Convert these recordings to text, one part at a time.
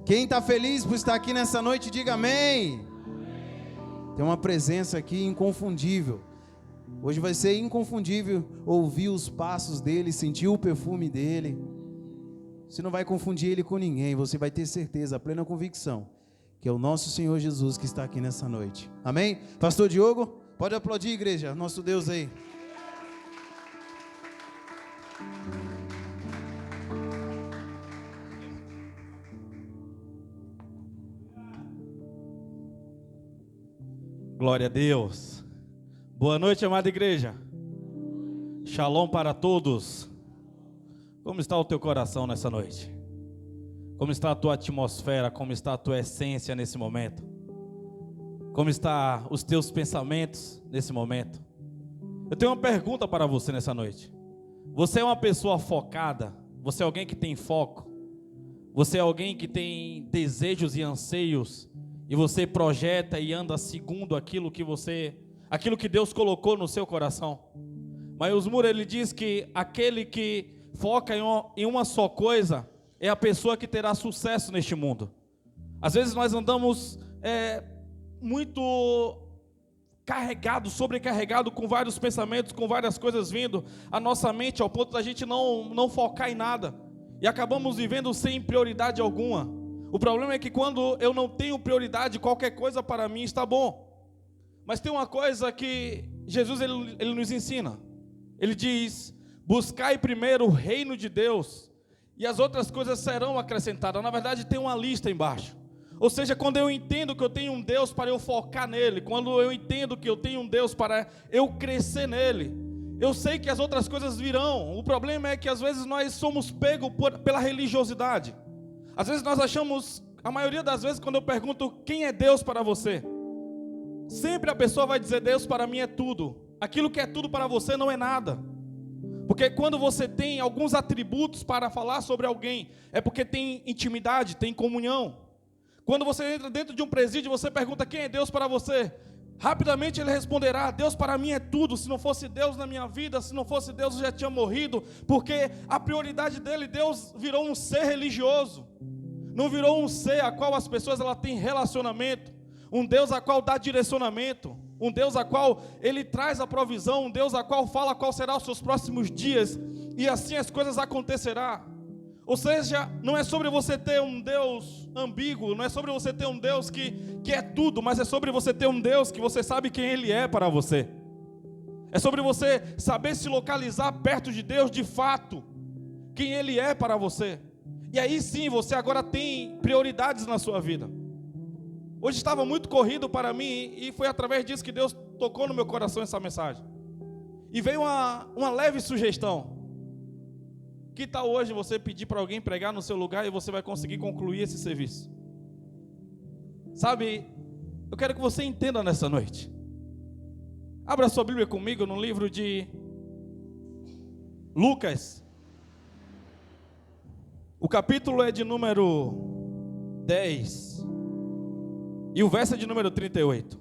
Quem está feliz por estar aqui nessa noite, diga amém. Tem uma presença aqui inconfundível. Hoje vai ser inconfundível ouvir os passos dele, sentir o perfume dele. Você não vai confundir ele com ninguém, você vai ter certeza, a plena convicção, que é o nosso Senhor Jesus que está aqui nessa noite. Amém? Pastor Diogo, pode aplaudir, igreja, nosso Deus aí. Glória a Deus. Boa noite, amada igreja. Shalom para todos. Como está o teu coração nessa noite? Como está a tua atmosfera? Como está a tua essência nesse momento? Como estão os teus pensamentos nesse momento? Eu tenho uma pergunta para você nessa noite. Você é uma pessoa focada? Você é alguém que tem foco? Você é alguém que tem desejos e anseios? E você projeta e anda segundo aquilo que Deus colocou no seu coração? Mas Moura, ele diz que aquele que foca em uma só coisa é a pessoa que terá sucesso neste mundo. Às vezes nós andamos muito carregado, sobrecarregado, com vários pensamentos, com várias coisas vindo à nossa mente, ao ponto da gente não focar em nada, e acabamos vivendo sem prioridade alguma. O problema é que quando eu não tenho prioridade, qualquer coisa para mim está bom. Mas tem uma coisa que Jesus ele nos ensina. Ele diz: buscai primeiro o reino de Deus, e as outras coisas serão acrescentadas. Na verdade tem uma lista embaixo. Ou seja, quando eu entendo que eu tenho um Deus para eu focar nele, quando eu entendo que eu tenho um Deus para eu crescer nele, eu sei que as outras coisas virão. O problema é que às vezes nós somos pegos pela religiosidade. Às vezes nós achamos, a maioria das vezes quando eu pergunto quem é Deus para você, sempre a pessoa vai dizer: Deus para mim é tudo. Aquilo que é tudo para você não é nada. Porque quando você tem alguns atributos para falar sobre alguém, é porque tem intimidade, tem comunhão. Quando você entra dentro de um presídio, você pergunta quem é Deus para você, rapidamente ele responderá: Deus para mim é tudo. Se não fosse Deus na minha vida, se não fosse Deus eu já tinha morrido. Porque a prioridade dele, Deus virou um ser religioso, não virou um ser a qual as pessoas têm relacionamento, um Deus a qual dá direcionamento, um Deus a qual ele traz a provisão, um Deus a qual fala qual será os seus próximos dias, e assim as coisas acontecerão. Ou seja, não é sobre você ter um Deus ambíguo, não é sobre você ter um Deus que é tudo, mas é sobre você ter um Deus que você sabe quem Ele é para você. É sobre você saber se localizar perto de Deus de fato, quem Ele é para você. E aí sim, você agora tem prioridades na sua vida. Hoje estava muito corrido para mim, e foi através disso que Deus tocou no meu coração essa mensagem. E veio uma leve sugestão. Que tal hoje você pedir para alguém pregar no seu lugar e você vai conseguir concluir esse serviço? Sabe, eu quero que você entenda nessa noite. Abra sua Bíblia comigo no livro de Lucas. O capítulo é de número 10 e o verso é de número 38.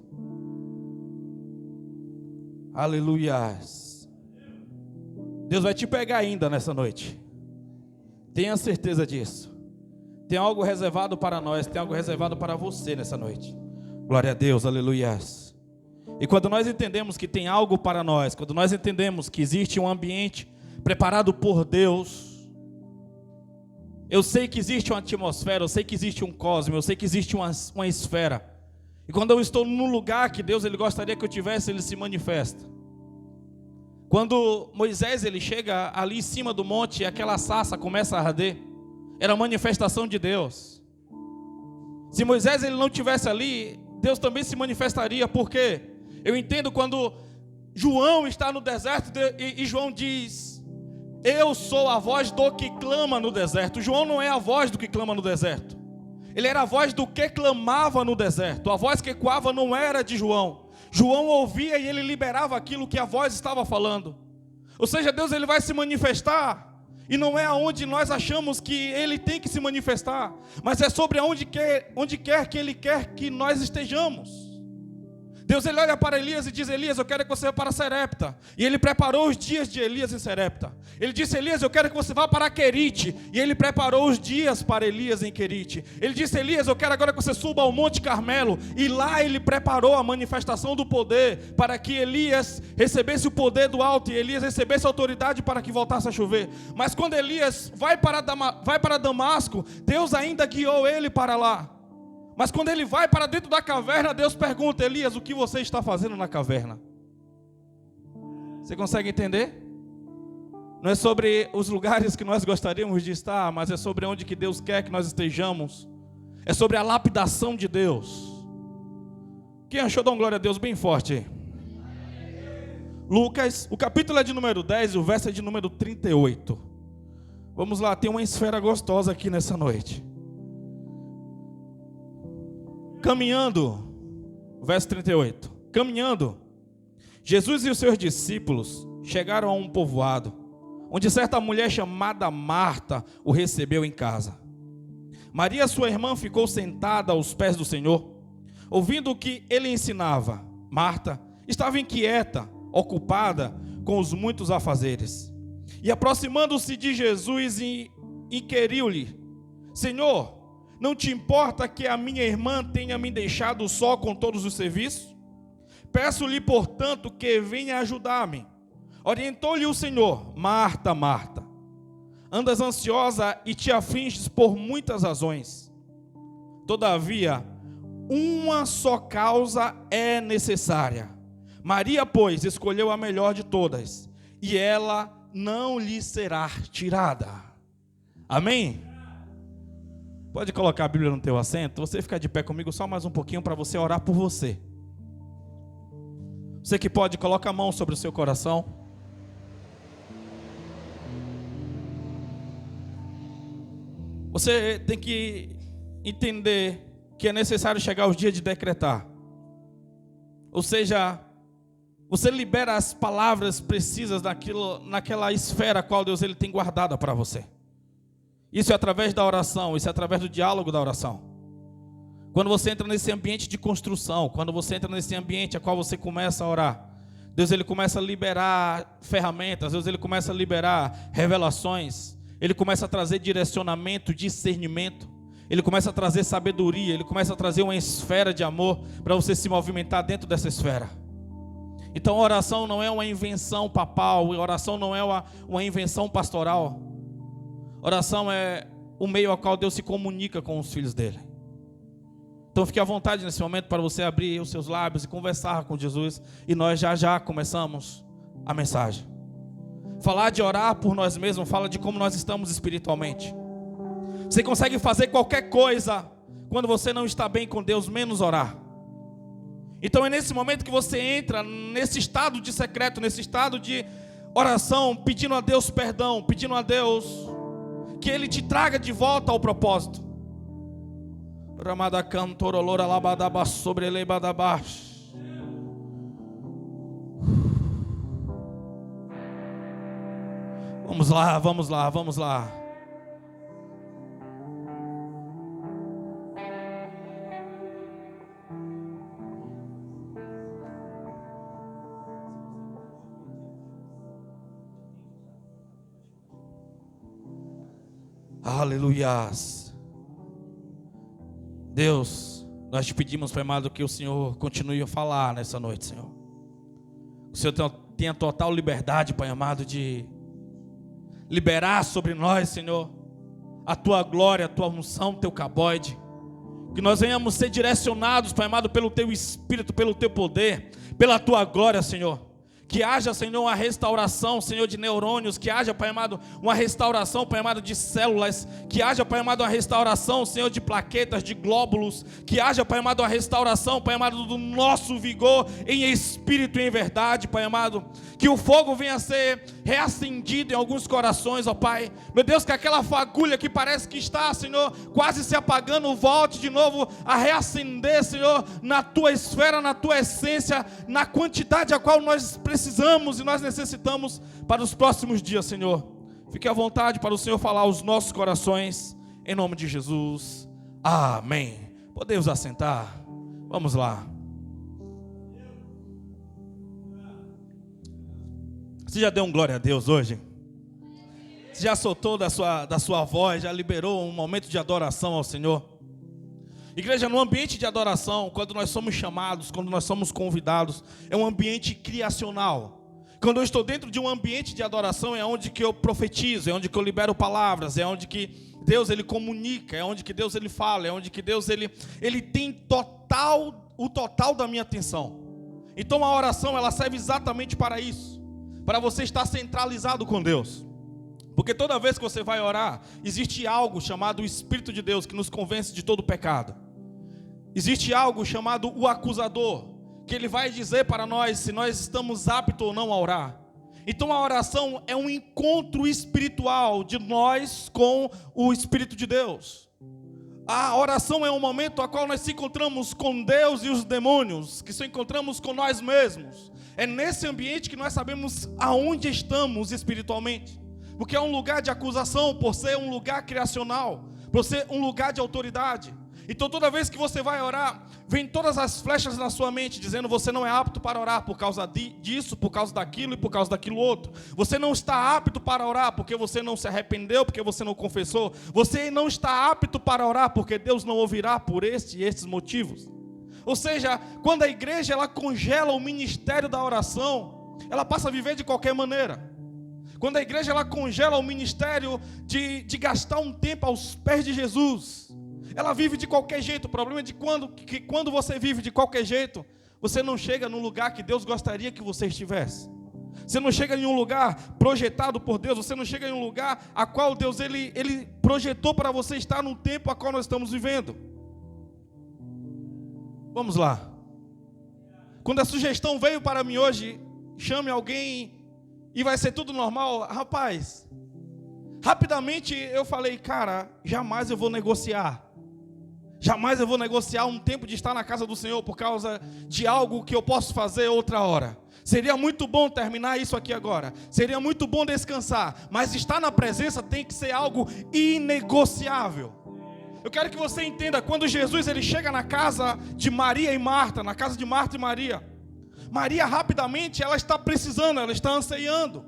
Aleluias. Deus vai te pegar ainda nessa noite. Tenha certeza disso. Tem algo reservado para nós, tem algo reservado para você nessa noite. Glória a Deus, aleluias. E quando nós entendemos que tem algo para nós, quando nós entendemos que existe um ambiente preparado por Deus, eu sei que existe uma atmosfera, eu sei que existe um cosmos, eu sei que existe uma esfera. E quando eu estou num lugar que Deus ele gostaria que eu tivesse, Ele se manifesta. Quando Moisés ele chega ali em cima do monte e aquela sarça começa a arder, era a manifestação de Deus. Se Moisés ele não estivesse ali, Deus também se manifestaria. Porque eu entendo quando João está no deserto e João diz: eu sou a voz do que clama no deserto. João não é a voz do que clama no deserto. Ele era a voz do que clamava no deserto. A voz que ecoava não era de João. João ouvia e ele liberava aquilo que a voz estava falando. Ou seja, Deus ele vai se manifestar. E não é aonde nós achamos que Ele tem que se manifestar, mas é sobre onde quer que Ele quer que nós estejamos. Deus ele olha para Elias e diz: Elias, eu quero que você vá para Serepta. E ele preparou os dias de Elias em Serepta. Ele disse: Elias, eu quero que você vá para Querite. E ele preparou os dias para Elias em Querite. Ele disse: Elias, eu quero agora que você suba ao Monte Carmelo. E lá ele preparou a manifestação do poder, para que Elias recebesse o poder do alto e Elias recebesse autoridade para que voltasse a chover. Mas quando Elias vai para Damasco, Deus ainda guiou ele para lá. Mas quando ele vai para dentro da caverna, Deus pergunta: Elias, o que você está fazendo na caverna? Você consegue entender? Não é sobre os lugares que nós gostaríamos de estar, mas é sobre onde que Deus quer que nós estejamos. É sobre a lapidação de Deus. Quem achou, dá uma glória a Deus bem forte. Lucas, o capítulo é de número 10 e o verso é de número 38. Vamos lá, tem uma esfera gostosa aqui nessa noite. Caminhando, verso 38. Caminhando, Jesus e os seus discípulos chegaram a um povoado, onde certa mulher chamada Marta o recebeu em casa. Maria, sua irmã, ficou sentada aos pés do Senhor, ouvindo o que ele ensinava. Marta estava inquieta, ocupada com os muitos afazeres. E aproximando-se de Jesus, inquiriu-lhe: Senhor, não te importa que a minha irmã tenha me deixado só com todos os serviços? Peço-lhe, portanto, que venha ajudar-me. Orientou-lhe o Senhor: Marta, Marta, andas ansiosa e te afliges por muitas razões. Todavia, uma só causa é necessária. Maria, pois, escolheu a melhor de todas, e ela não lhe será tirada. Amém? Pode colocar a Bíblia no teu assento. Você ficar de pé comigo só mais um pouquinho para você orar por você. Você que pode, coloca a mão sobre o seu coração. Você tem que entender que é necessário chegar aos dias de decretar. Ou seja, você libera as palavras precisas naquela esfera a qual Deus ele tem guardada para você. Isso é através da oração, isso é através do diálogo da oração. Quando você entra nesse ambiente de construção, quando você entra nesse ambiente a qual você começa a orar, Deus ele começa a liberar ferramentas, Deus ele começa a liberar revelações, ele começa a trazer direcionamento, discernimento, ele começa a trazer sabedoria, ele começa a trazer uma esfera de amor para você se movimentar dentro dessa esfera. Então a oração não é uma invenção papal, a oração não é uma invenção pastoral. Oração é o meio ao qual Deus se comunica com os filhos dele. Então fique à vontade nesse momento para você abrir os seus lábios e conversar com Jesus. E nós já começamos a mensagem. Falar de orar por nós mesmos, fala de como nós estamos espiritualmente. Você consegue fazer qualquer coisa quando você não está bem com Deus, menos orar. Então é nesse momento que você entra nesse estado de secreto, nesse estado de oração, pedindo a Deus perdão, pedindo a Deus que Ele te traga de volta ao propósito. Vamos lá. Aleluias. Deus, nós te pedimos, Pai amado, que o Senhor continue a falar nessa noite, Senhor. O Senhor tenha total liberdade, Pai amado, de liberar sobre nós, Senhor, a Tua glória, a Tua unção, o Teu caboide. Que nós venhamos ser direcionados, Pai amado, pelo Teu Espírito, pelo Teu poder, pela Tua glória, Senhor. Que haja, Senhor, uma restauração, Senhor, de neurônios. Que haja, Pai amado, uma restauração, Pai amado, de células. Que haja, Pai amado, uma restauração, Senhor, de plaquetas, de glóbulos. Que haja, Pai amado, uma restauração, Pai amado, do nosso vigor em espírito e em verdade, Pai amado. Que o fogo venha a ser reacendido em alguns corações, ó Pai. Meu Deus, que aquela fagulha que parece que está, Senhor, quase se apagando, volte de novo a reacender, Senhor, na Tua esfera, na Tua essência, na quantidade a qual nós precisamos e nós necessitamos para os próximos dias, Senhor. Fique à vontade para o Senhor falar aos nossos corações, em nome de Jesus. Amém. Podemos assentar? Vamos lá. Você já deu um glória a Deus hoje? Você já soltou da sua voz, já liberou um momento de adoração ao Senhor? Igreja, no ambiente de adoração, quando nós somos chamados, quando nós somos convidados, é um ambiente criacional. Quando eu estou dentro de um ambiente de adoração, é onde que eu profetizo, é onde que eu libero palavras, é onde que Deus ele comunica, é onde que Deus ele fala, é onde que Deus ele tem o total da minha atenção. Então a oração ela serve exatamente para isso, para você estar centralizado com Deus. Porque toda vez que você vai orar, existe algo chamado o Espírito de Deus que nos convence de todo pecado. Existe algo chamado o acusador, que ele vai dizer para nós se nós estamos aptos ou não a orar. Então a oração é um encontro espiritual de nós com o Espírito de Deus. A oração é um momento a qual nós se encontramos com Deus e os demônios, que se encontramos com nós mesmos. É nesse ambiente que nós sabemos aonde estamos espiritualmente. Porque é um lugar de acusação, por ser um lugar criacional, por ser um lugar de autoridade. Então toda vez que você vai orar, vem todas as flechas na sua mente, dizendo você não é apto para orar por causa disso, por causa daquilo e por causa daquilo outro. Você não está apto para orar porque você não se arrependeu, porque você não confessou. Você não está apto para orar porque Deus não ouvirá por este e estes motivos. Ou seja, quando a igreja ela congela o ministério da oração, ela passa a viver de qualquer maneira. Quando a igreja ela congela o ministério de gastar um tempo aos pés de Jesus, ela vive de qualquer jeito. O problema é que quando você vive de qualquer jeito, você não chega no lugar que Deus gostaria que você estivesse. Você não chega em um lugar projetado por Deus. Você não chega em um lugar a qual Deus ele projetou para você estar no tempo a qual nós estamos vivendo. Vamos lá. Quando a sugestão veio para mim hoje, chame alguém e vai ser tudo normal. Rapaz, rapidamente eu falei, cara, jamais eu vou negociar. Jamais eu vou negociar um tempo de estar na casa do Senhor por causa de algo que eu posso fazer outra hora. Seria muito bom terminar isso aqui agora. Seria muito bom descansar. Mas estar na presença tem que ser algo inegociável. Eu quero que você entenda, quando Jesus ele chega na casa de Maria e Marta, na casa de Marta e Maria, Maria rapidamente ela está precisando, ela está anseiando.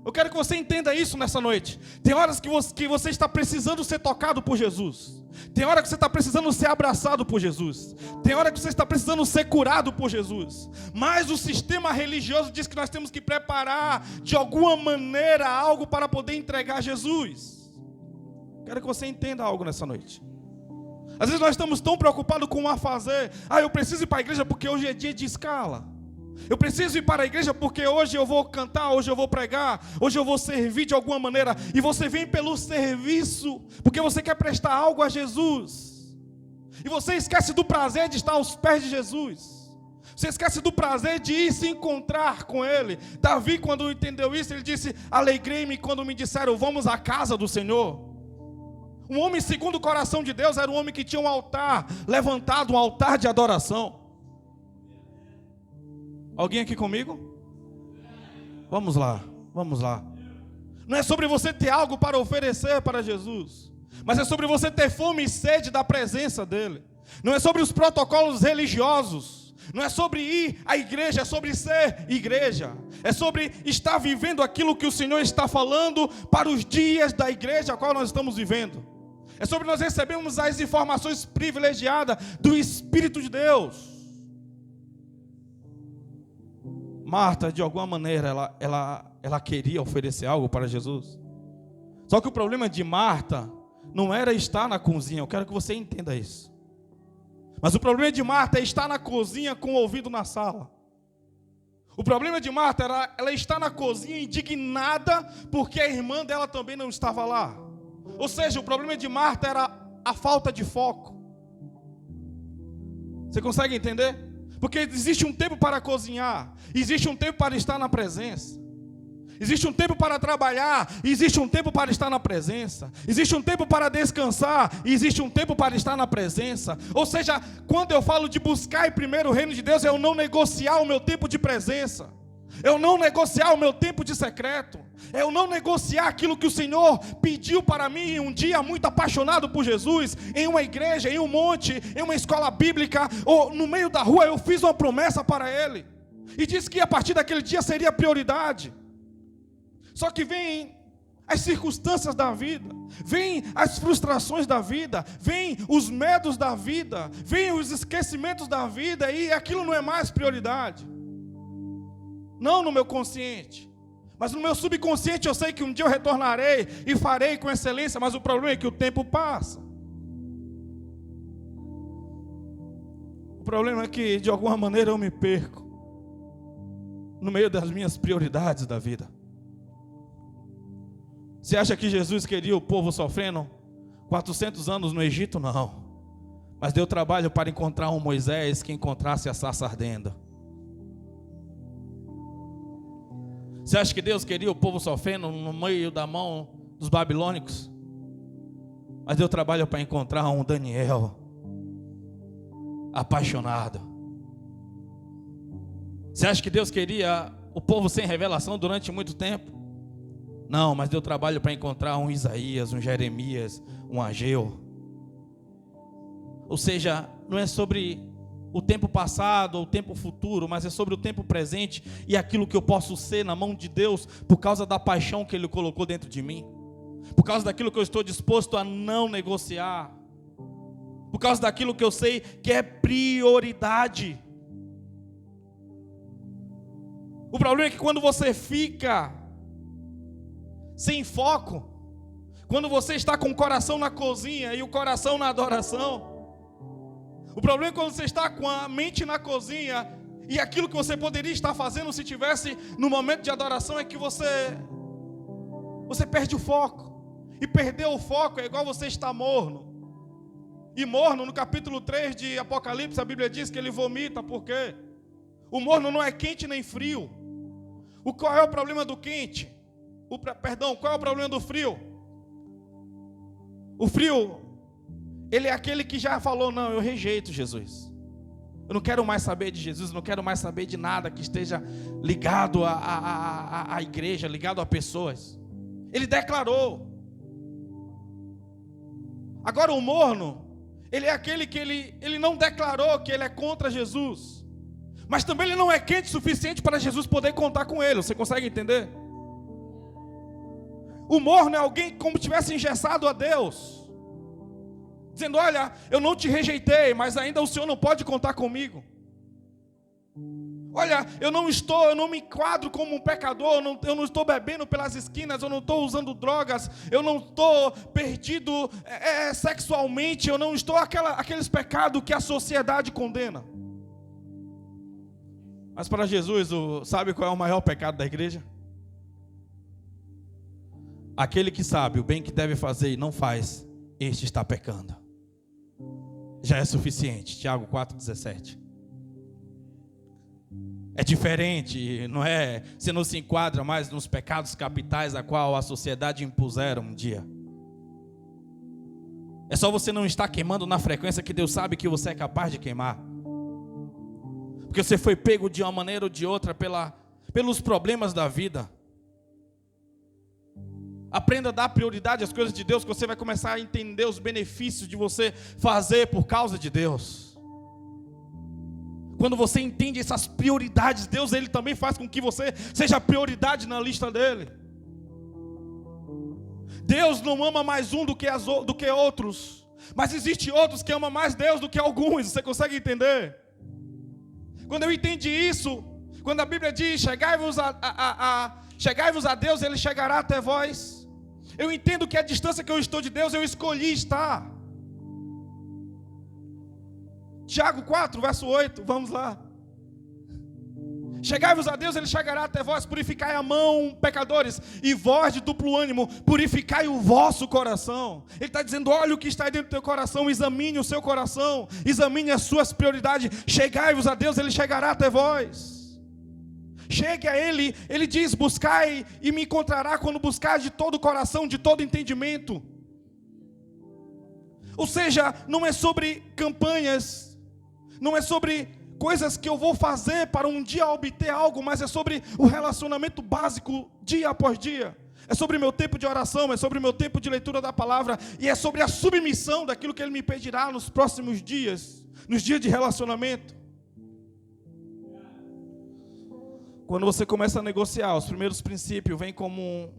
Eu quero que você entenda isso nessa noite. Tem horas que você está precisando ser tocado por Jesus. Tem hora que você está precisando ser abraçado por Jesus. Tem hora que você está precisando ser curado por Jesus. Mas o sistema religioso diz que nós temos que preparar de alguma maneira algo para poder entregar a Jesus. Quero que você entenda algo nessa noite. Às vezes nós estamos tão preocupados com o a fazer. Eu preciso ir para a igreja porque hoje é dia de escala. Eu preciso ir para a igreja porque hoje eu vou cantar, hoje eu vou pregar, hoje eu vou servir de alguma maneira. E você vem pelo serviço, porque você quer prestar algo a Jesus. E você esquece do prazer de estar aos pés de Jesus. Você esquece do prazer de ir se encontrar com Ele. Davi, quando entendeu isso, ele disse, alegrei-me quando me disseram, vamos à casa do Senhor. Um homem segundo o coração de Deus era um homem que tinha um altar levantado, um altar de adoração. Alguém aqui comigo? Vamos lá, vamos lá. Não é sobre você ter algo para oferecer para Jesus, mas é sobre você ter fome e sede da presença dEle. Não é sobre os protocolos religiosos, não é sobre ir à igreja, é sobre ser igreja. É sobre estar vivendo aquilo que o Senhor está falando para os dias da igreja a qual nós estamos vivendo. É sobre nós recebermos as informações privilegiadas do Espírito de Deus. Marta, de alguma maneira, ela queria oferecer algo para Jesus. Só que o problema de Marta não era estar na cozinha. Eu quero que você entenda isso. Mas o problema de Marta é estar na cozinha com o ouvido na sala. O problema de Marta era ela estar na cozinha indignada porque a irmã dela também não estava lá. Ou seja, o problema de Marta era a falta de foco. Você consegue entender? Porque existe um tempo para cozinhar, existe um tempo para estar na presença, existe um tempo para trabalhar, existe um tempo para estar na presença, existe um tempo para descansar, existe um tempo para estar na presença. Ou seja, quando eu falo de buscar primeiro o reino de Deus, é eu não negociar o meu tempo de presença, eu não negociar o meu tempo de secreto, é eu não negociar aquilo que o Senhor pediu para mim em um dia muito apaixonado por Jesus, em uma igreja, em um monte, em uma escola bíblica, ou no meio da rua eu fiz uma promessa para Ele, e disse que a partir daquele dia seria prioridade. Só que vem as circunstâncias da vida, vem as frustrações da vida, vem os medos da vida, vem os esquecimentos da vida, e aquilo não é mais prioridade. Não no meu consciente, mas no meu subconsciente eu sei que um dia eu retornarei e farei com excelência, mas o problema é que o tempo passa. O problema é que de alguma maneira eu me perco no meio das minhas prioridades da vida. Você acha que Jesus queria o povo sofrendo 400 anos no Egito? Não. Mas deu trabalho para encontrar um Moisés que encontrasse a sarça ardendo. Você acha que Deus queria o povo sofrendo no meio da mão dos babilônicos? Mas deu trabalho para encontrar um Daniel apaixonado. Você acha que Deus queria o povo sem revelação durante muito tempo? Não, mas deu trabalho para encontrar um Isaías, um Jeremias, um Ageu. Ou seja, não é sobre o tempo passado ou o tempo futuro, mas é sobre o tempo presente e aquilo que eu posso ser na mão de Deus por causa da paixão que Ele colocou dentro de mim, por causa daquilo que eu estou disposto a não negociar, por causa daquilo que eu sei que é prioridade. O problema é que quando você fica sem foco, quando você está com o coração na cozinha e o coração na adoração, o problema é quando você está com a mente na cozinha e aquilo que você poderia estar fazendo se tivesse no momento de adoração é que você perde o foco. E perder o foco é igual você estar morno. E morno, no capítulo 3 de Apocalipse, a Bíblia diz que ele vomita. Por quê? O morno não é quente nem frio. Qual é o problema do quente? Qual é o problema do frio? O frio, ele é aquele que já falou, não, eu rejeito Jesus. Eu não quero mais saber de Jesus, não quero mais saber de nada que esteja ligado à igreja, ligado a pessoas. Ele declarou. Agora o morno, ele é aquele que ele não declarou que ele é contra Jesus, mas também ele não é quente o suficiente para Jesus poder contar com ele. Você consegue entender? O morno é alguém como se tivesse engessado a Deus, dizendo, olha, eu não te rejeitei, mas ainda o Senhor não pode contar comigo. Olha, eu não me enquadro como um pecador, eu não estou bebendo pelas esquinas, eu não estou usando drogas, eu não estou perdido sexualmente, eu não estou aqueles pecados que a sociedade condena. Mas para Jesus, sabe qual é o maior pecado da igreja? Aquele que sabe o bem que deve fazer e não faz, este está pecando. Já é suficiente. Tiago 4,17. É diferente, não é? Você não se enquadra mais nos pecados capitais a qual a sociedade impuseram um dia. É só você não estar queimando na frequência que Deus sabe que você é capaz de queimar. Porque você foi pego de uma maneira ou de outra pelos problemas da vida. Aprenda a dar prioridade às coisas de Deus, que você vai começar a entender os benefícios de você fazer por causa de Deus. Quando você entende essas prioridades, Deus ele também faz com que você seja prioridade na lista dele. Deus não ama mais um do que outros, mas existe outros que amam mais Deus do que alguns. Você consegue entender? Quando eu entendi isso, quando a Bíblia diz, chegai-vos a Deus, Ele chegará até vós. Eu entendo que a distância que eu estou de Deus, eu escolhi estar. Tiago 4, verso 8, vamos lá. Chegai-vos a Deus, Ele chegará até vós. Purificai a mão, pecadores, e vós de duplo ânimo, purificai o vosso coração. Ele está dizendo, olha o que está aí dentro do teu coração, examine o seu coração, examine as suas prioridades. Chegai-vos a Deus, Ele chegará até vós. Chegue a Ele, Ele diz, buscai e me encontrará quando buscar de todo o coração, de todo entendimento. Ou seja, não é sobre campanhas, não é sobre coisas que eu vou fazer para um dia obter algo, mas é sobre o relacionamento básico dia após dia. É sobre meu tempo de oração, é sobre meu tempo de leitura da palavra, e é sobre a submissão daquilo que Ele me pedirá nos próximos dias, nos dias de relacionamento. Quando você começa a negociar, os primeiros princípios vêm como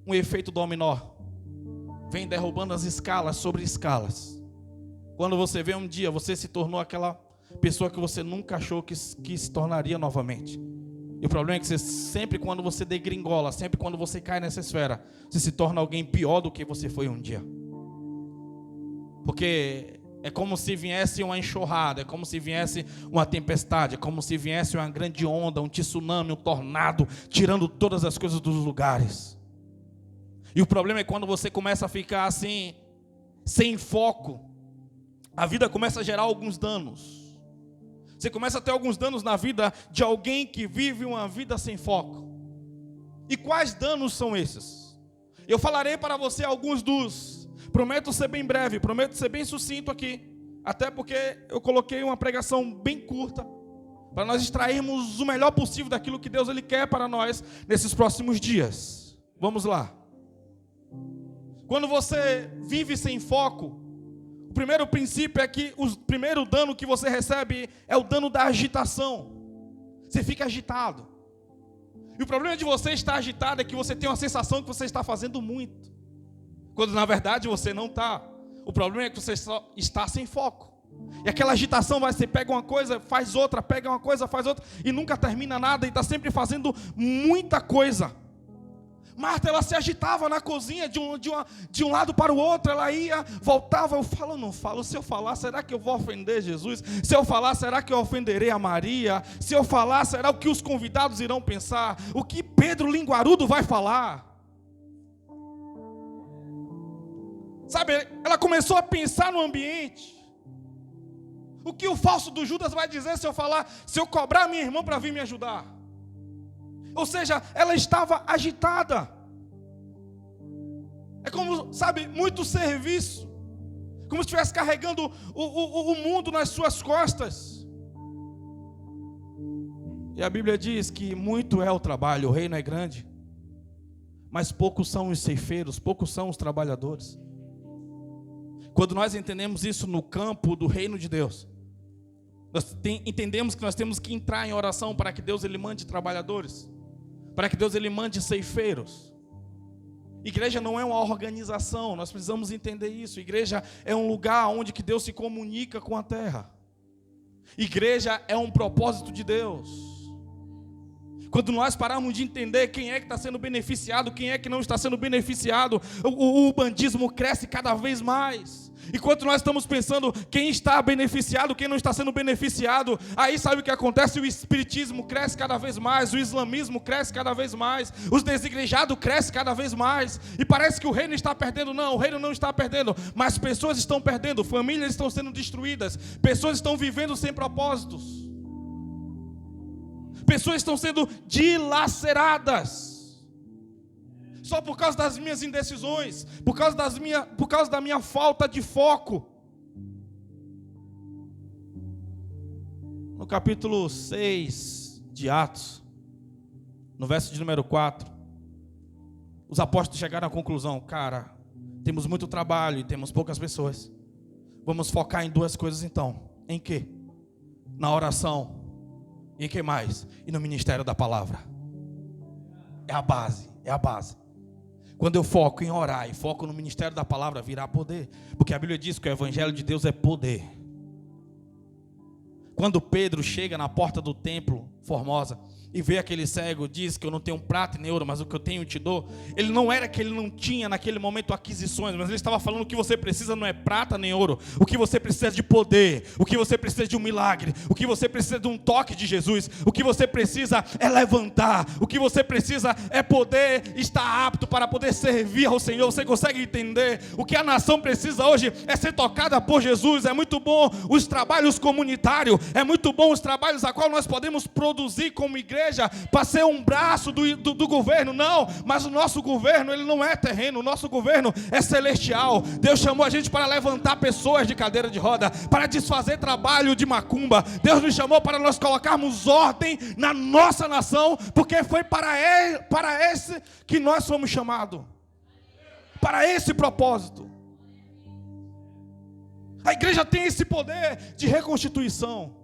um efeito dominó. Vem derrubando as escalas sobre escalas. Quando você vê um dia, você se tornou aquela pessoa que você nunca achou que se tornaria novamente. E o problema é que você sempre, quando você degringola, sempre quando você cai nessa esfera, você se torna alguém pior do que você foi um dia. Porque é como se viesse uma enxurrada, é como se viesse uma tempestade, é como se viesse uma grande onda, um tsunami, um tornado, tirando todas as coisas dos lugares. E o problema é quando você começa a ficar assim, sem foco, a vida começa a gerar alguns danos. Você começa a ter alguns danos na vida de alguém que vive uma vida sem foco. E quais danos são esses? Eu falarei para você alguns dos. Prometo ser bem breve, prometo ser bem sucinto aqui. Até porque eu coloquei uma pregação bem curta, para nós extrairmos o melhor possível daquilo que Deus Ele quer para nós nesses próximos dias. Vamos lá. Quando você vive sem foco, o primeiro princípio é que o primeiro dano que você recebe é o dano da agitação. Você fica agitado. E o problema de você estar agitado é que você tem uma sensação que você está fazendo muito, quando na verdade você não está. O problema é que você só está sem foco. E aquela agitação você pega uma coisa, faz outra, pega uma coisa, faz outra, e nunca termina nada, e está sempre fazendo muita coisa. Marta, ela se agitava na cozinha de um lado para o outro, ela ia, voltava, eu falo, não falo, se eu falar, será que eu vou ofender Jesus? Se eu falar, será que eu ofenderei a Maria? Se eu falar, será o que os convidados irão pensar? O que Pedro linguarudo vai falar? Sabe, ela começou a pensar no ambiente. O que o falso do Judas vai dizer se eu falar, se eu cobrar a minha irmã para vir me ajudar? Ou seja, ela estava agitada. É como, sabe, muito serviço. Como se estivesse carregando o mundo nas suas costas. E a Bíblia diz que muito é o trabalho, o reino é grande, mas poucos são os ceifeiros, poucos são os trabalhadores. Quando nós entendemos isso no campo do reino de Deus, nós entendemos que nós temos que entrar em oração para que Deus Ele mande trabalhadores, para que Deus Ele mande ceifeiros. Igreja não é uma organização, nós precisamos entender isso. Igreja é um lugar onde que Deus se comunica com a terra. Igreja é um propósito de Deus. Quando nós pararmos de entender quem é que está sendo beneficiado, quem é que não está sendo beneficiado, o bandismo cresce cada vez mais. Enquanto nós estamos pensando quem está beneficiado, quem não está sendo beneficiado, aí sabe o que acontece? O espiritismo cresce cada vez mais, o islamismo cresce cada vez mais, os desigrejados crescem cada vez mais, e parece que o reino está perdendo. Não, o reino não está perdendo, mas pessoas estão perdendo, famílias estão sendo destruídas, pessoas estão vivendo sem propósitos, pessoas estão sendo dilaceradas, só por causa das minhas indecisões, por causa da minha falta de foco. No capítulo 6 de Atos, no verso de número 4, os apóstolos chegaram à conclusão: cara, temos muito trabalho e temos poucas pessoas. Vamos focar em duas coisas então. Em quê? Na oração. E em que mais? E no ministério da palavra. É a base, é a base. Quando eu foco em orar e foco no ministério da palavra, virá poder. Porque a Bíblia diz que o evangelho de Deus é poder. Quando Pedro chega na porta do templo Formosa e vê aquele cego, diz que eu não tenho prata nem ouro, mas o que eu tenho eu te dou. Ele não era que ele não tinha naquele momento aquisições, mas ele estava falando: o que você precisa não é prata nem ouro, o que você precisa é de poder, o que você precisa é de um milagre, o que você precisa é de um toque de Jesus, o que você precisa é levantar, o que você precisa é poder estar apto para poder servir ao Senhor. Você consegue entender? O que a nação precisa hoje é ser tocada por Jesus. É muito bom os trabalhos comunitários, é muito bom os trabalhos a qual nós podemos produzir como igreja, para ser um braço do governo. Não, mas o nosso governo, ele não é terreno, o nosso governo é celestial. Deus chamou a gente para levantar pessoas de cadeira de roda, para desfazer trabalho de macumba. Deus nos chamou para nós colocarmos ordem na nossa nação, porque foi para esse que nós fomos chamados, para esse propósito. A igreja tem esse poder de reconstituição.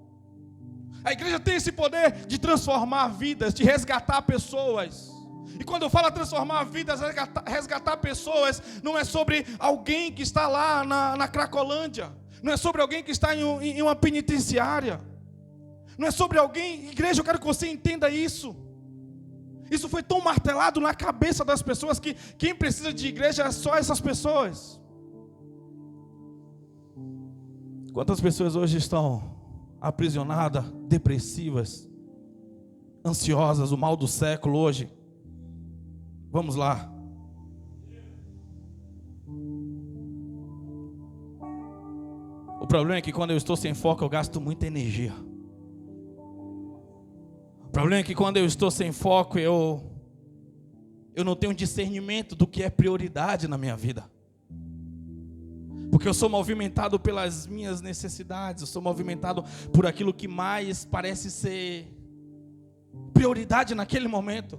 A igreja tem esse poder de transformar vidas, de resgatar pessoas. E quando eu falo transformar vidas, resgatar pessoas, não é sobre alguém que está lá na Cracolândia. Não é sobre alguém que está em uma penitenciária. Não é sobre alguém... Igreja, eu quero que você entenda isso. Isso foi tão martelado na cabeça das pessoas que quem precisa de igreja é só essas pessoas. Quantas pessoas hoje estão aprisionadas, depressivas, ansiosas, o mal do século hoje? Vamos lá. O problema é que quando eu estou sem foco, eu gasto muita energia. O problema é que quando eu estou sem foco, eu não tenho discernimento do que é prioridade na minha vida. Porque eu sou movimentado pelas minhas necessidades, eu sou movimentado por aquilo que mais parece ser prioridade naquele momento.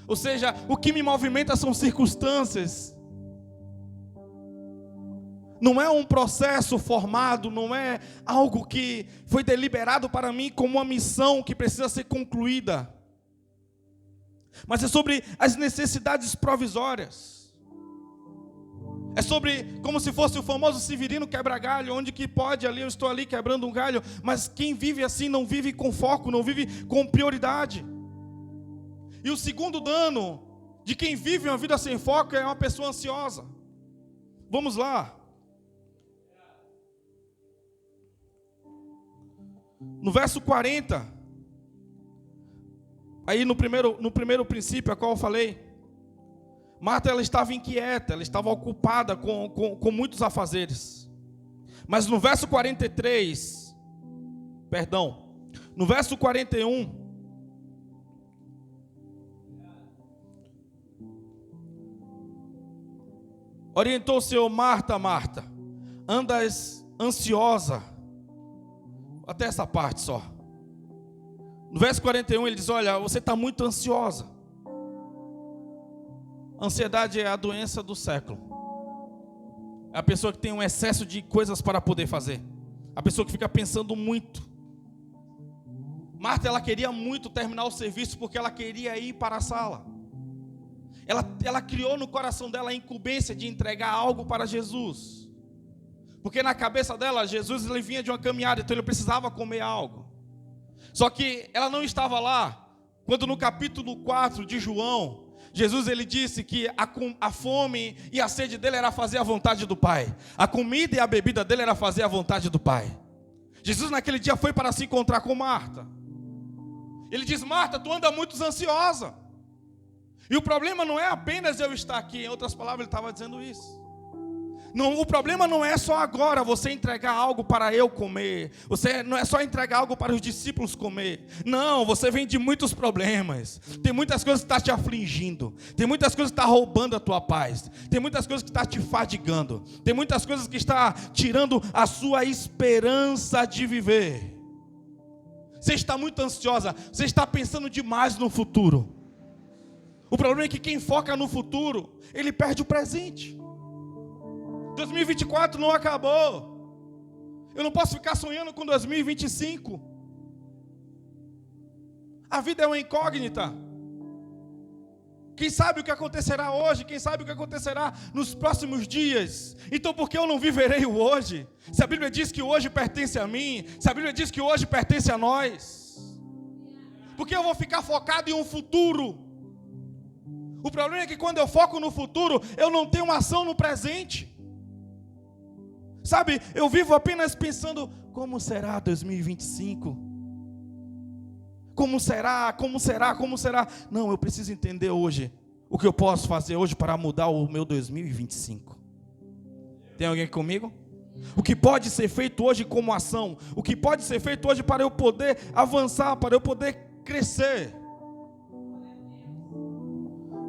Ou seja, o que me movimenta são circunstâncias. Não é um processo formado, não é algo que foi deliberado para mim como uma missão que precisa ser concluída. Mas é sobre as necessidades provisórias. É sobre, como se fosse o famoso Severino quebra-galho, onde que pode, ali eu estou ali quebrando um galho, mas quem vive assim não vive com foco, não vive com prioridade. E o segundo dano de quem vive uma vida sem foco é uma pessoa ansiosa. Vamos lá. No verso 40, aí no primeiro princípio a qual eu falei, Marta, ela estava inquieta, ela estava ocupada com muitos afazeres. Mas no verso 43, no verso 41, orientou o Senhor: Marta, Marta, andas ansiosa. Até essa parte só. No verso 41 ele diz: olha, você está muito ansiosa. Ansiedade é a doença do século. É a pessoa que tem um excesso de coisas para poder fazer. A pessoa que fica pensando muito. Marta, ela queria muito terminar o serviço porque ela queria ir para a sala. Ela criou no coração dela a incumbência de entregar algo para Jesus. Porque na cabeça dela, Jesus ele vinha de uma caminhada, então ele precisava comer algo. Só que ela não estava lá, quando no capítulo 4 de João, Jesus ele disse que a fome e a sede dele era fazer a vontade do Pai. A comida e a bebida dele era fazer a vontade do Pai. Jesus naquele dia foi para se encontrar com Marta. Ele diz: Marta, tu anda muito ansiosa. E o problema não é apenas eu estar aqui. Em outras palavras, ele estava dizendo isso. Não, o problema não é só agora você entregar algo para eu comer. Não é só entregar algo para os discípulos comer. Não, você vem de muitos problemas. Tem muitas coisas que estão te afligindo. Tem muitas coisas que estão roubando a tua paz. Tem muitas coisas que estão te fadigando. Tem muitas coisas que estão tirando a sua esperança de viver. Você está muito ansiosa. Você está pensando demais no futuro. O problema é que quem foca no futuro, ele perde o presente. 2024 não acabou. Eu não posso ficar sonhando com 2025. A vida é uma incógnita. Quem sabe o que acontecerá hoje? Quem sabe o que acontecerá nos próximos dias? Então por que eu não viverei o hoje? Se a Bíblia diz que o hoje pertence a mim, se a Bíblia diz que o hoje pertence a nós, por que eu vou ficar focado em um futuro? O problema é que quando eu foco no futuro, eu não tenho uma ação no presente. Sabe, eu vivo apenas pensando: como será 2025? Como será? Como será? Como será? Não, eu preciso entender hoje o que eu posso fazer hoje para mudar o meu 2025. Tem alguém aqui comigo? O que pode ser feito hoje como ação? O que pode ser feito hoje para eu poder avançar, para eu poder crescer?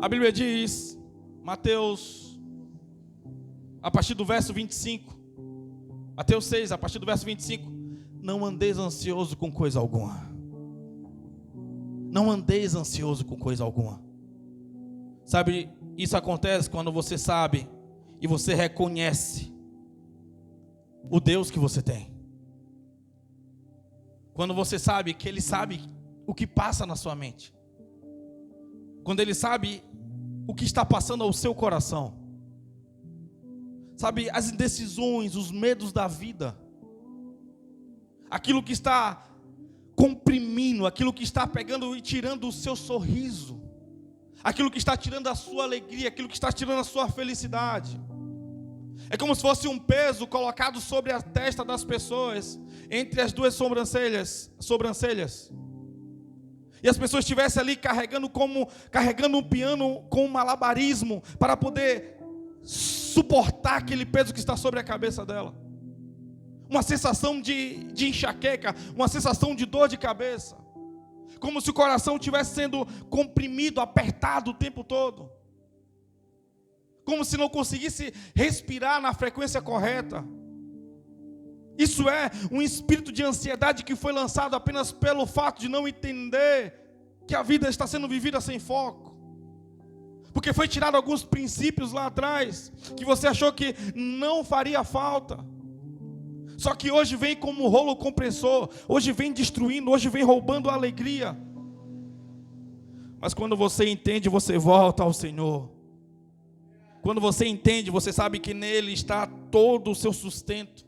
A Bíblia diz, Mateus, a partir do verso 25, Mateus 6, a partir do verso 25, não andeis ansioso com coisa alguma. Não andeis ansioso com coisa alguma. Sabe, isso acontece quando você sabe e você reconhece o Deus que você tem. Quando você sabe que Ele sabe o que passa na sua mente. Quando Ele sabe o que está passando ao seu coração. Sabe, as indecisões, os medos da vida. Aquilo que está comprimindo, aquilo que está pegando e tirando o seu sorriso. Aquilo que está tirando a sua alegria, aquilo que está tirando a sua felicidade. É como se fosse um peso colocado sobre a testa das pessoas, entre as duas sobrancelhas. E as pessoas estivessem ali carregando um piano com um malabarismo para poder suportar aquele peso que está sobre a cabeça dela. Uma sensação de enxaqueca, uma sensação de dor de cabeça. Como se o coração estivesse sendo comprimido, apertado o tempo todo. Como se não conseguisse respirar na frequência correta. Isso é um espírito de ansiedade que foi lançado apenas pelo fato de não entender que a vida está sendo vivida sem foco. Porque foi tirado alguns princípios lá atrás, que você achou que não faria falta. Só que hoje vem como um rolo compressor, hoje vem destruindo, hoje vem roubando a alegria. Mas quando você entende, você volta ao Senhor. Quando você entende, você sabe que nele está todo o seu sustento.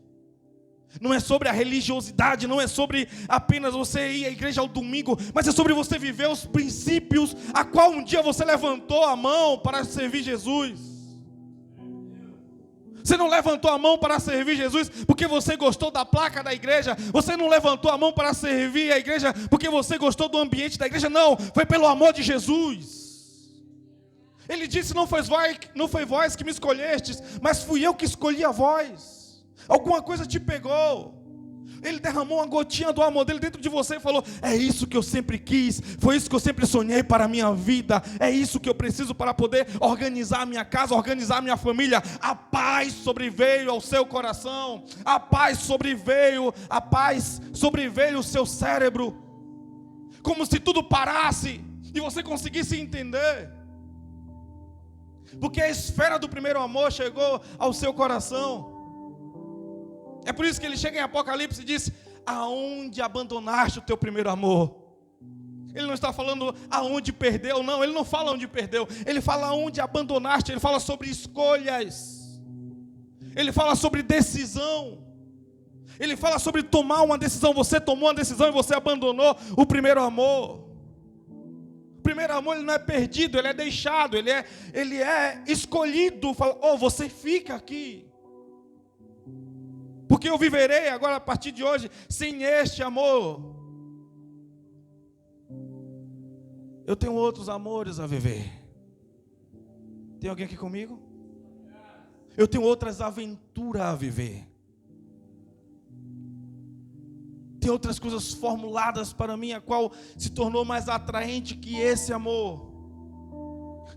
Não é sobre a religiosidade, não é sobre apenas você ir à igreja ao domingo, mas é sobre você viver os princípios a qual um dia você levantou a mão para servir Jesus. Você não levantou a mão para servir Jesus porque você gostou da placa da igreja. Você não levantou a mão para servir a igreja porque você gostou do ambiente da igreja. Não, foi pelo amor de Jesus. Ele disse, não foi vós que me escolhestes, mas fui eu que escolhi a vós. Alguma coisa te pegou. Ele derramou uma gotinha do amor dele dentro de você e falou, é isso que eu sempre quis, foi isso que eu sempre sonhei para a minha vida, é isso que eu preciso para poder organizar a minha casa, organizar a minha família. A paz sobreveio ao seu coração, a paz sobreveio o seu cérebro, como se tudo parasse e você conseguisse entender, porque a esfera do primeiro amor chegou ao seu coração. É por isso que ele chega em Apocalipse e diz, aonde abandonaste o teu primeiro amor? Ele não está falando aonde perdeu, não, ele não fala onde perdeu, ele fala aonde abandonaste, ele fala sobre escolhas, ele fala sobre decisão, ele fala sobre tomar uma decisão. Você tomou uma decisão e você abandonou o primeiro amor. O primeiro amor, ele não é perdido, ele é deixado, ele é escolhido. Fala, você fica aqui. Porque eu viverei agora a partir de hoje sem este amor. Eu tenho outros amores a viver. Tem alguém aqui comigo? Eu tenho outras aventuras a viver. Tem outras coisas formuladas para mim, a qual se tornou mais atraente que esse amor.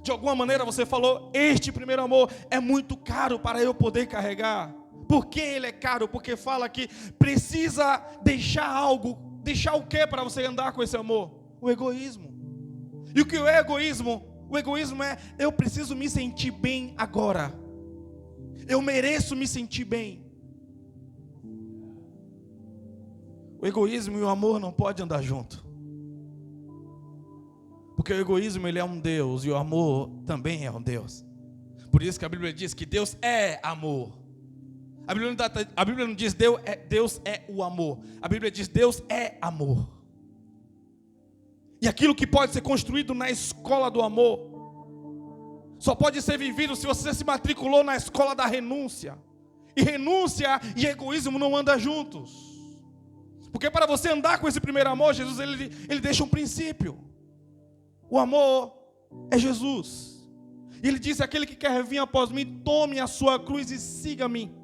De alguma maneira você falou, este primeiro amor é muito caro para eu poder carregar. Por que ele é caro? Porque fala que precisa deixar algo. Deixar o que para você andar com esse amor? O egoísmo. E o que é egoísmo? O egoísmo é, eu preciso me sentir bem agora. Eu mereço me sentir bem. O egoísmo e o amor não podem andar junto. Porque o egoísmo, ele é um Deus, e o amor também é um Deus. Por isso que a Bíblia diz que Deus é amor. A Bíblia não diz Deus é o amor. A Bíblia diz Deus é amor. E aquilo que pode ser construído na escola do amor só pode ser vivido se você se matriculou na escola da renúncia. E renúncia e egoísmo não andam juntos. Porque para você andar com esse primeiro amor, Jesus ele deixa um princípio. O amor é Jesus. E ele diz, aquele que quer vir após mim, tome a sua cruz e siga-me.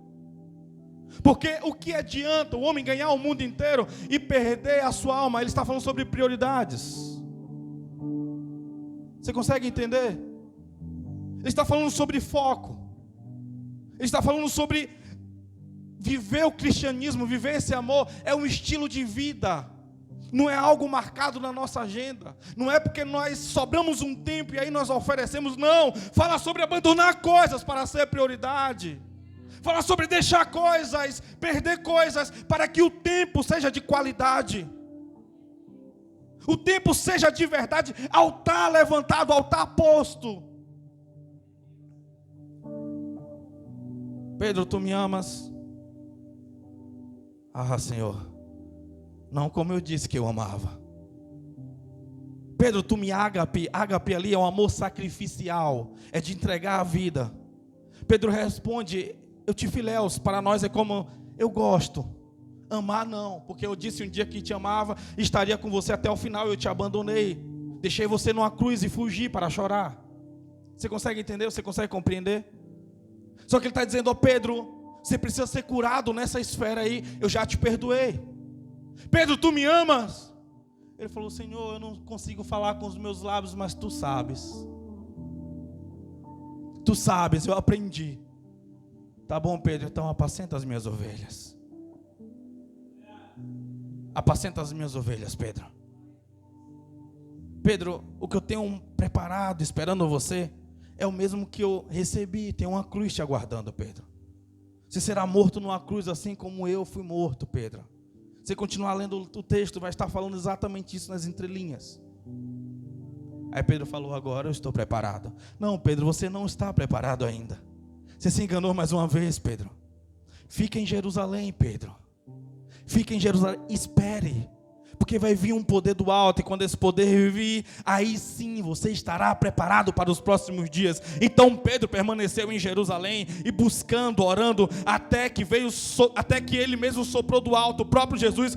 Porque o que adianta o homem ganhar o mundo inteiro e perder a sua alma? Ele está falando sobre prioridades. Você consegue entender? Ele está falando sobre foco. Ele está falando sobre viver o cristianismo, viver esse amor. É um estilo de vida. Não é algo marcado na nossa agenda. Não é porque nós sobramos um tempo e aí nós oferecemos. Não, fala sobre abandonar coisas para ser prioridade. Fala sobre deixar coisas, perder coisas, para que o tempo seja de qualidade. O tempo seja de verdade, altar levantado, altar posto. Pedro, tu me amas? Ah, Senhor, não como eu disse que eu amava. Pedro, tu me ágape. Ágape ali é um amor sacrificial, é de entregar a vida. Pedro responde, eu te filéus, para nós é como eu gosto. Amar não, porque eu disse um dia que te amava, estaria com você até o final, eu te abandonei. Deixei você numa cruz e fugi para chorar. Você consegue entender? Você consegue compreender? Só que ele está dizendo, ó Pedro, você precisa ser curado nessa esfera aí, eu já te perdoei. Pedro, tu me amas? Ele falou, Senhor, eu não consigo falar com os meus lábios, mas tu sabes. Tu sabes, eu aprendi. Tá bom, Pedro, então apacenta as minhas ovelhas. Apacenta as minhas ovelhas, Pedro. Pedro, o que eu tenho preparado, esperando você, é o mesmo que eu recebi. Tem uma cruz te aguardando, Pedro. Você será morto numa cruz assim como eu fui morto, Pedro. Você continuar lendo o texto, vai estar falando exatamente isso nas entrelinhas. Aí Pedro falou, agora eu estou preparado. Não, Pedro, você não está preparado ainda. Você se enganou mais uma vez, Pedro. Fica em Jerusalém, Pedro. Fica em Jerusalém, espere. Porque vai vir um poder do alto, e quando esse poder vir, aí sim você estará preparado para os próximos dias. Então Pedro permaneceu em Jerusalém, e buscando, orando, até que ele mesmo soprou do alto, o próprio Jesus.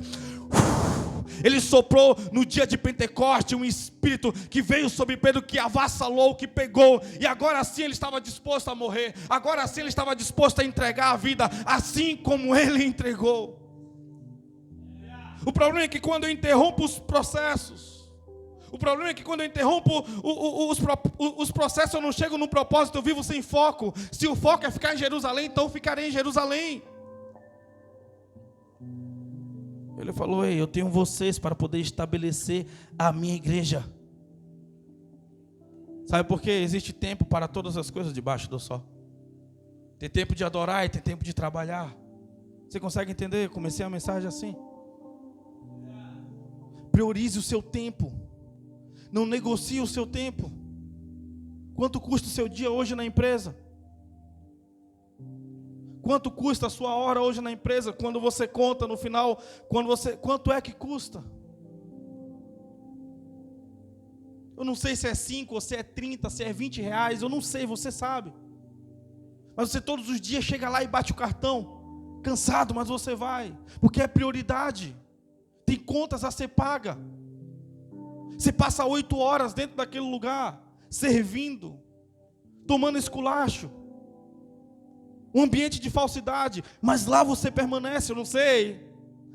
Ele soprou no dia de Pentecoste um espírito que veio sobre Pedro, que avassalou, que pegou, e agora sim ele estava disposto a morrer, agora sim ele estava disposto a entregar a vida, assim como ele entregou. O problema é que quando eu interrompo os processos, os processos, eu não chego no propósito, eu vivo sem foco. Se o foco é ficar em Jerusalém, então eu ficarei em Jerusalém. Ele falou, ei, eu tenho vocês para poder estabelecer a minha igreja. Sabe por quê? Existe tempo para todas as coisas debaixo do sol. Tem tempo de adorar e tem tempo de trabalhar. Você consegue entender? Eu comecei a mensagem assim. Priorize o seu tempo. Não negocie o seu tempo. Quanto custa o seu dia hoje na empresa? Quanto custa a sua hora hoje na empresa? Quando você conta no final, quanto é que custa? Eu não sei se é 5, ou se é 30, se é 20 reais, eu não sei, você sabe. Mas você todos os dias chega lá e bate o cartão, cansado, mas você vai, porque é prioridade. Tem contas a ser paga. Você passa 8 horas dentro daquele lugar, servindo, tomando esculacho. Um ambiente de falsidade, mas lá você permanece, eu não sei.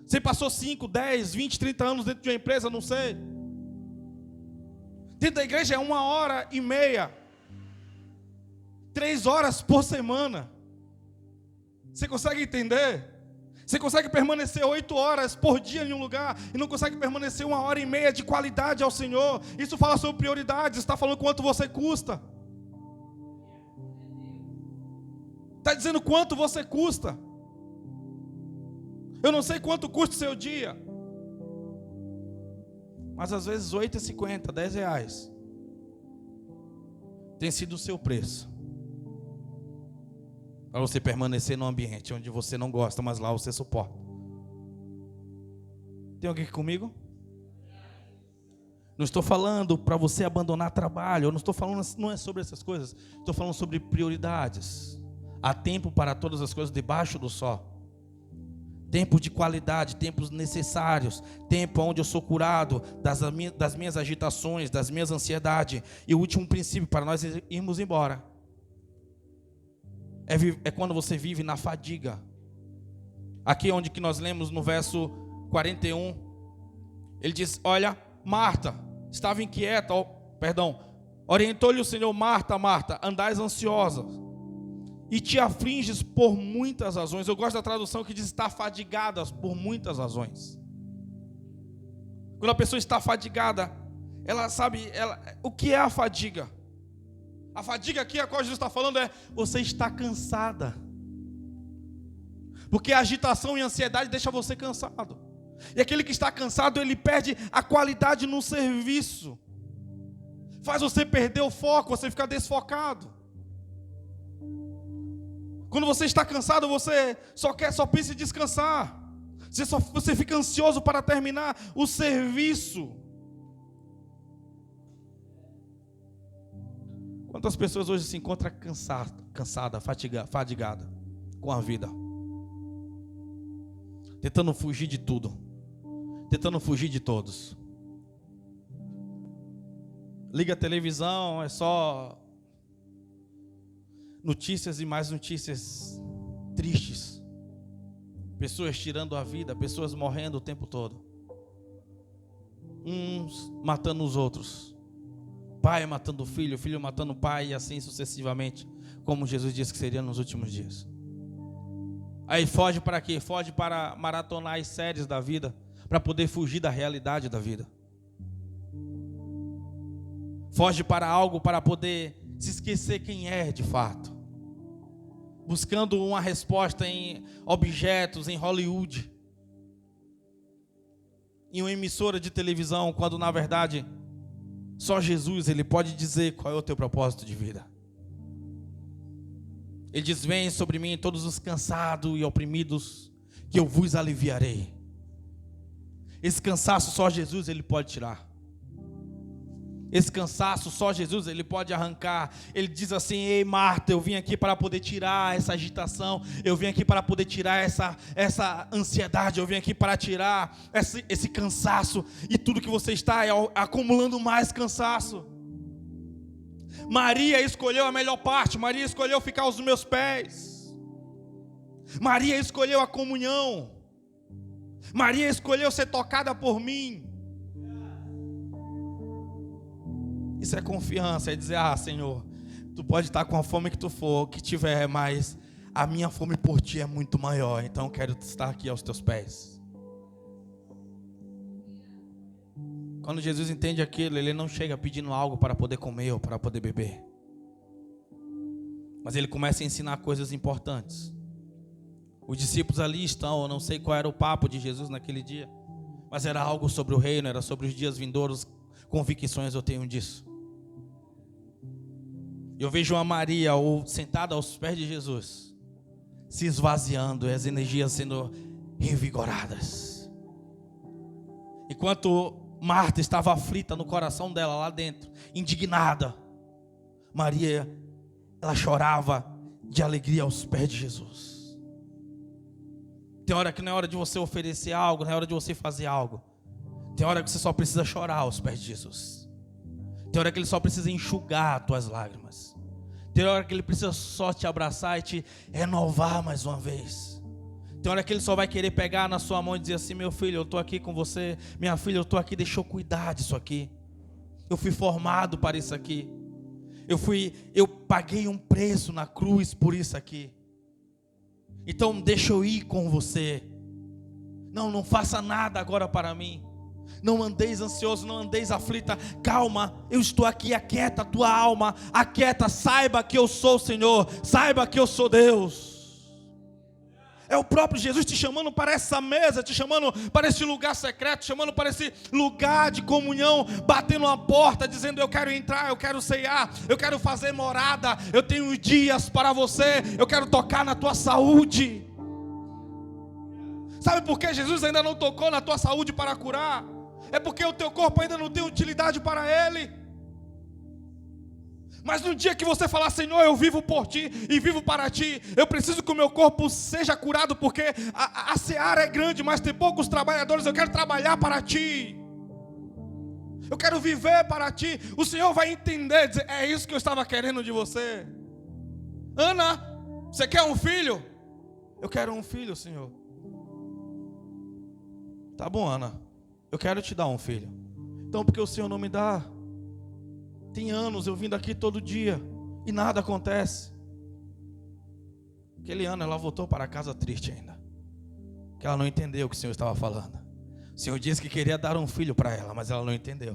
Você passou 5, 10, 20, 30 anos dentro de uma empresa, não sei. Dentro da igreja é 1h30, 3 horas por semana. Você consegue entender? Você consegue permanecer 8 horas por dia em um lugar e não consegue permanecer 1h30 de qualidade ao Senhor. Isso fala sobre prioridades, está falando quanto você custa. Está dizendo quanto você custa. Eu não sei quanto custa o seu dia, mas às vezes 8,50, 10 reais tem sido o seu preço para você permanecer num ambiente onde você não gosta, mas lá você suporta. Tem alguém aqui comigo? Não estou falando para você abandonar trabalho, eu não estou falando, não é sobre essas coisas, estou falando sobre prioridades. Há tempo para todas as coisas debaixo do sol. Tempo de qualidade, tempos necessários, tempo onde eu sou curado das minhas agitações, das minhas ansiedades. E o último princípio para nós irmos embora é quando você vive na fadiga. Aqui onde que nós lemos no verso 41, ele diz, olha, Marta estava inquieta, orientou-lhe o Senhor, Marta, Marta, andais ansiosa e te afliges por muitas razões. Eu gosto da tradução que diz estar fadigadas por muitas razões. Quando a pessoa está fadigada, ela sabe, o que é a fadiga? A fadiga aqui, a qual Jesus está falando, é você está cansada. Porque a agitação e a ansiedade deixa você cansado. E aquele que está cansado, ele perde a qualidade no serviço. Faz você perder o foco, você fica desfocado. Quando você está cansado, você só pensa em descansar. Você fica ansioso para terminar o serviço. Quantas pessoas hoje se encontram cansada, fadigada com a vida? Tentando fugir de tudo. Tentando fugir de todos. Liga a televisão, é só notícias e mais notícias tristes. Pessoas tirando a vida, pessoas morrendo o tempo todo. Uns matando os outros. Pai matando o filho, filho matando o pai e assim sucessivamente, como Jesus disse que seria nos últimos dias. Aí foge para quê? Foge para maratonar as séries da vida, para poder fugir da realidade da vida. Foge para algo para poder se esquecer quem é de fato. Buscando uma resposta em objetos, em Hollywood, em uma emissora de televisão, quando na verdade só Jesus, ele pode dizer qual é o teu propósito de vida. Ele diz: vem sobre mim todos os cansados e oprimidos, que eu vos aliviarei. Esse cansaço só Jesus ele pode tirar. Esse cansaço só Jesus ele pode arrancar. Ele diz assim: ei Marta, eu vim aqui para poder tirar essa agitação, eu vim aqui para poder tirar essa ansiedade, eu vim aqui para tirar esse cansaço, e tudo que você está acumulando mais cansaço. Maria escolheu a melhor parte. Maria escolheu ficar aos meus pés. Maria escolheu a comunhão. Maria escolheu ser tocada por mim. Isso é confiança, é dizer: ah, Senhor, tu pode estar com a fome que tu for, que tiver, mas a minha fome por ti é muito maior, então eu quero estar aqui aos teus pés. Quando Jesus entende aquilo, ele não chega pedindo algo para poder comer ou para poder beber, mas ele começa a ensinar coisas importantes. Os discípulos ali estão, eu não sei qual era o papo de Jesus naquele dia, mas era algo sobre o reino, era sobre os dias vindouros. Convicções eu tenho disso. Eu vejo uma Maria sentada aos pés de Jesus, se esvaziando e as energias sendo revigoradas. Enquanto Marta estava aflita no coração dela lá dentro, indignada, Maria, ela chorava de alegria aos pés de Jesus. Tem hora que não é hora de você oferecer algo, não é hora de você fazer algo. Tem hora que você só precisa chorar aos pés de Jesus. Tem hora que Ele só precisa enxugar as tuas lágrimas. Tem hora que Ele precisa só te abraçar e te renovar mais uma vez. Tem hora que Ele só vai querer pegar na sua mão e dizer assim: meu filho, eu estou aqui com você. Minha filha, eu estou aqui, deixa eu cuidar disso aqui. Eu fui formado para isso aqui. Eu paguei um preço na cruz por isso aqui. Então deixa eu ir com você. Não faça nada agora para mim. Não andeis ansioso, não andeis aflita. Calma, eu estou aqui. Aquieta a tua alma. Aquieta, saiba que eu sou o Senhor. Saiba que eu sou Deus. É o próprio Jesus te chamando para essa mesa, te chamando para esse lugar secreto, te chamando para esse lugar de comunhão, batendo a porta, dizendo: eu quero entrar, eu quero ceiar, eu quero fazer morada, eu tenho dias para você, eu quero tocar na tua saúde. Sabe por que Jesus ainda não tocou na tua saúde para curar? É porque o teu corpo ainda não tem utilidade para Ele. Mas no dia que você falar: Senhor, eu vivo por Ti e vivo para Ti, eu preciso que o meu corpo seja curado, porque a seara é grande, mas tem poucos trabalhadores. Eu quero trabalhar para Ti, eu quero viver para Ti. O Senhor vai entender, dizer: é isso que eu estava querendo de você. Ana, você quer um filho? Eu quero um filho, Senhor. Tá bom, Ana, eu quero te dar um filho. Então por que o Senhor não me dá? Tem anos eu vindo aqui todo dia e nada acontece. Aquele ano ela voltou para casa triste ainda, que ela não entendeu o que o Senhor estava falando. O Senhor disse que queria dar um filho para ela, mas ela não entendeu.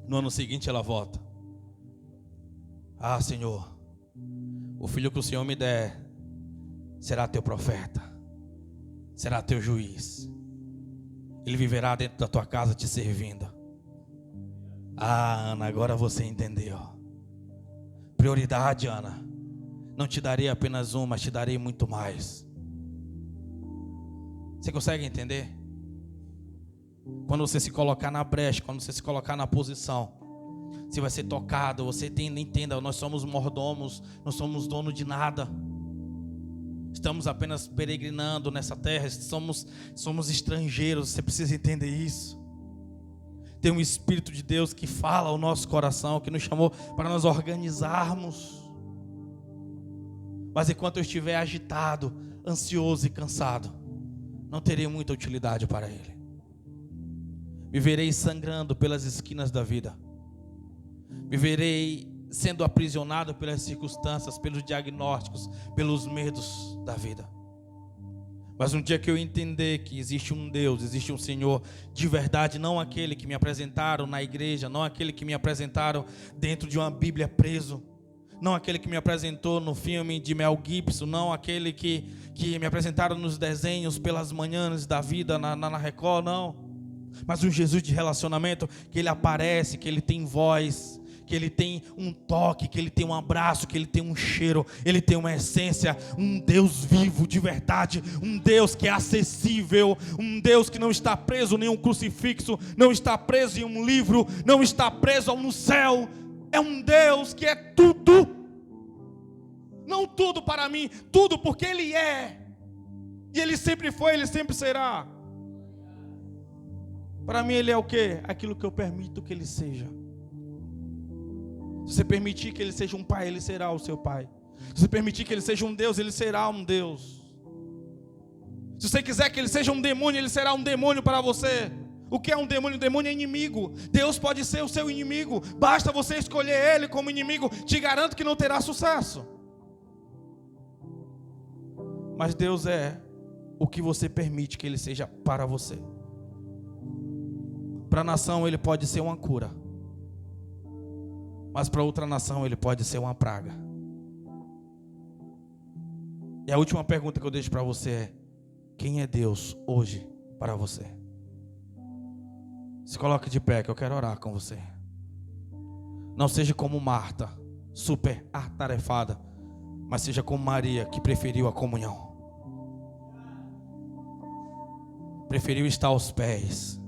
No ano seguinte ela volta: ah, Senhor, o filho que o Senhor me der, será teu profeta, será teu juiz. Ele viverá dentro da tua casa te servindo. Ah, Ana, agora você entendeu. Prioridade, Ana. Não te darei apenas uma, mas te darei muito mais. Você consegue entender? Quando você se colocar na brecha, quando você se colocar na posição, você vai ser tocado. Você entenda, nós somos mordomos, não somos dono de nada. Estamos apenas peregrinando nessa terra, somos estrangeiros, você precisa entender isso. Tem um Espírito de Deus que fala ao nosso coração, que nos chamou para nós organizarmos. Mas enquanto eu estiver agitado, ansioso e cansado, não terei muita utilidade para Ele. Viverei sangrando pelas esquinas da vida. Viverei sendo aprisionado pelas circunstâncias, pelos diagnósticos, pelos medos da vida. Mas um dia que eu entender que existe um Deus, existe um Senhor de verdade, não aquele que me apresentaram na igreja, não aquele que me apresentaram dentro de uma Bíblia preso, não aquele que me apresentou no filme de Mel Gibson, não aquele que me apresentaram nos desenhos pelas manhãs da vida na Record, não. Mas um Jesus de relacionamento, que Ele aparece, que Ele tem voz, que Ele tem um toque, que Ele tem um abraço, que Ele tem um cheiro, Ele tem uma essência, um Deus vivo de verdade, um Deus que é acessível, um Deus que não está preso em nenhum crucifixo, não está preso em um livro, não está preso no céu. É um Deus que é tudo, não tudo para mim, tudo porque Ele é, e Ele sempre foi, Ele sempre será. Para mim Ele é o quê? Aquilo que eu permito que Ele seja. Se você permitir que Ele seja um pai, Ele será o seu pai. Se você permitir que Ele seja um Deus, Ele será um Deus. Se você quiser que Ele seja um demônio, Ele será um demônio para você. O que é um demônio? Um demônio é inimigo. Deus pode ser o seu inimigo. Basta você escolher Ele como inimigo. Te garanto que não terá sucesso. Mas Deus é o que você permite que Ele seja para você. Para a nação Ele pode ser uma cura, mas para outra nação Ele pode ser uma praga. E a última pergunta que eu deixo para você é: quem é Deus hoje para você? Se coloque de pé que eu quero orar com você. Não seja como Marta, super atarefada, mas seja como Maria, que preferiu a comunhão. Preferiu estar aos pés.